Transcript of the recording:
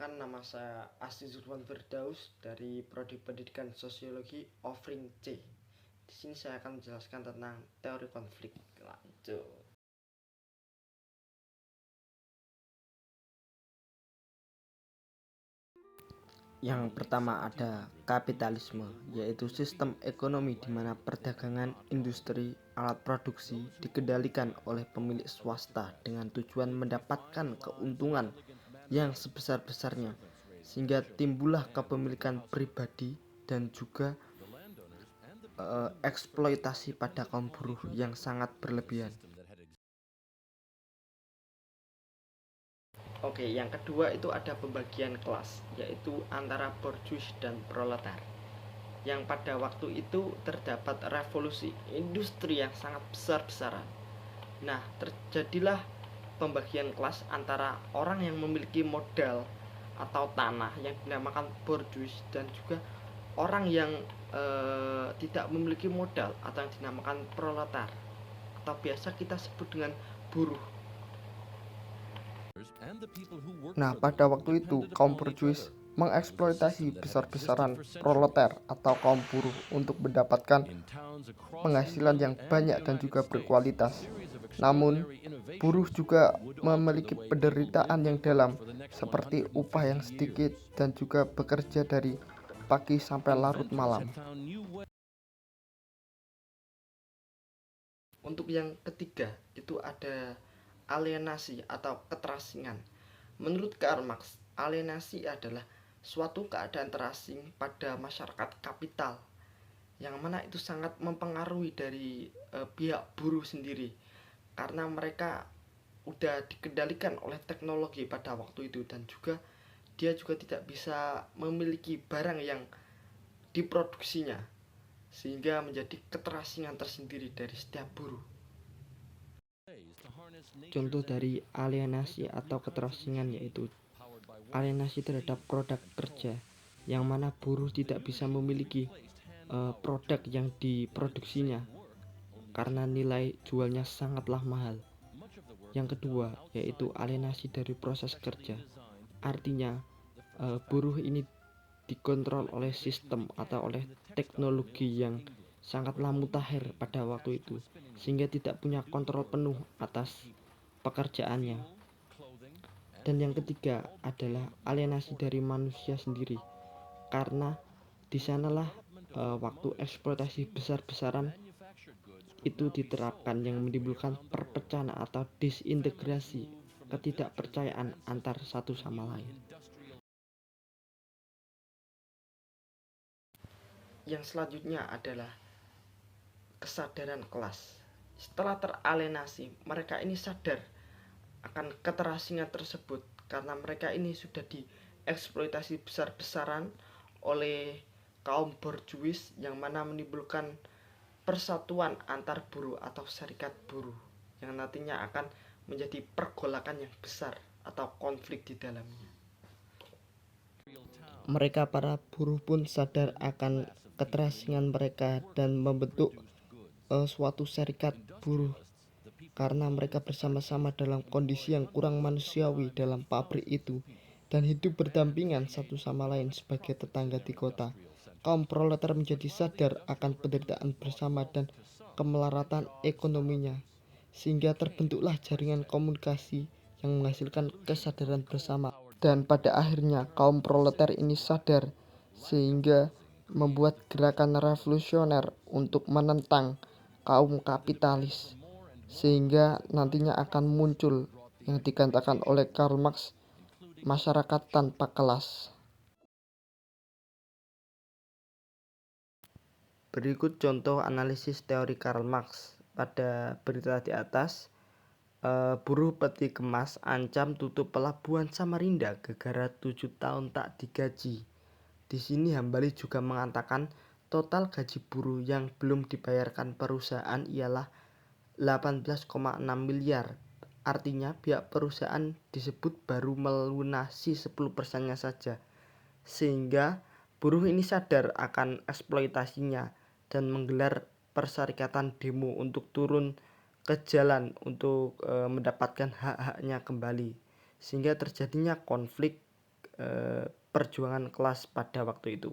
Perkenalkan, nama saya Asdi Zurwan Firdaus dari Prodi Pendidikan Sosiologi Offering C. Di sini saya akan menjelaskan tentang teori konflik. Lanjut. Yang pertama ada kapitalisme, yaitu sistem ekonomi di mana perdagangan, industri, alat produksi dikendalikan oleh pemilik swasta dengan tujuan mendapatkan keuntungan yang sebesar-besarnya, sehingga timbullah kepemilikan pribadi dan juga eksploitasi pada kaum buruh yang sangat berlebihan. Oke, yang kedua itu ada pembagian kelas, yaitu antara borjuis dan proletar. Yang pada waktu itu terdapat revolusi industri yang sangat besar-besaran. Nah, terjadilah pembagian kelas antara orang yang memiliki modal atau tanah yang dinamakan borjuis dan juga orang yang tidak memiliki modal atau yang dinamakan proletar atau biasa kita sebut dengan buruh. Nah, pada waktu itu kaum borjuis mengeksploitasi besar-besaran proletar atau kaum buruh untuk mendapatkan penghasilan yang banyak dan juga berkualitas. Namun, buruh juga memiliki penderitaan yang dalam, seperti upah yang sedikit dan juga bekerja dari pagi sampai larut malam. Untuk yang ketiga, itu ada alienasi atau keterasingan. Menurut Karl Marx, alienasi adalah suatu keadaan terasing pada masyarakat kapital, yang mana itu sangat mempengaruhi dari pihak buruh sendiri, karena mereka udah dikendalikan oleh teknologi pada waktu itu, dan juga dia juga tidak bisa memiliki barang yang diproduksinya, sehingga menjadi keterasingan tersendiri dari setiap buruh. Contoh dari alienasi atau keterasingan yaitu alienasi terhadap produk kerja, yang mana buruh tidak bisa memiliki produk yang diproduksinya karena nilai jualnya sangatlah mahal. Yang kedua yaitu alienasi dari proses kerja, artinya buruh ini dikontrol oleh sistem atau oleh teknologi yang sangatlah mutakhir pada waktu itu, sehingga tidak punya kontrol penuh atas pekerjaannya. Dan yang ketiga adalah alienasi dari manusia sendiri, karena disanalah waktu eksploitasi besar-besaran itu diterapkan yang menimbulkan perpecahan atau disintegrasi, ketidakpercayaan antar satu sama lain. Yang selanjutnya adalah kesadaran kelas. Setelah teralienasi, mereka ini sadar akan keterasingan tersebut karena mereka ini sudah dieksploitasi besar-besaran oleh kaum borjuis, yang mana menimbulkan persatuan antar buruh atau serikat buruh yang nantinya akan menjadi pergolakan yang besar atau konflik di dalamnya. Mereka para buruh pun sadar akan keterasingan mereka dan membentuk suatu serikat buruh, karena mereka bersama-sama dalam kondisi yang kurang manusiawi dalam pabrik itu dan hidup berdampingan satu sama lain sebagai tetangga di kota. Kaum proletar menjadi sadar akan penderitaan bersama dan kemelaratan ekonominya, sehingga terbentuklah jaringan komunikasi yang menghasilkan kesadaran bersama. Dan pada akhirnya kaum proletar ini sadar, sehingga membuat gerakan revolusioner untuk menentang kaum kapitalis, sehingga nantinya akan muncul yang dikatakan oleh Karl Marx, masyarakat tanpa kelas. Berikut contoh analisis teori Karl Marx. Pada berita di atas, buruh peti kemas ancam tutup pelabuhan Samarinda gara-gara 7 tahun tak digaji. Di sini Hambali juga mengatakan total gaji buruh yang belum dibayarkan perusahaan ialah 18,6 miliar. Artinya pihak perusahaan disebut baru melunasi 10%-nya saja. Sehingga buruh ini sadar akan eksploitasinya dan menggelar perserikatan demo untuk turun ke jalan untuk mendapatkan hak-haknya kembali, sehingga terjadinya konflik perjuangan kelas pada waktu itu.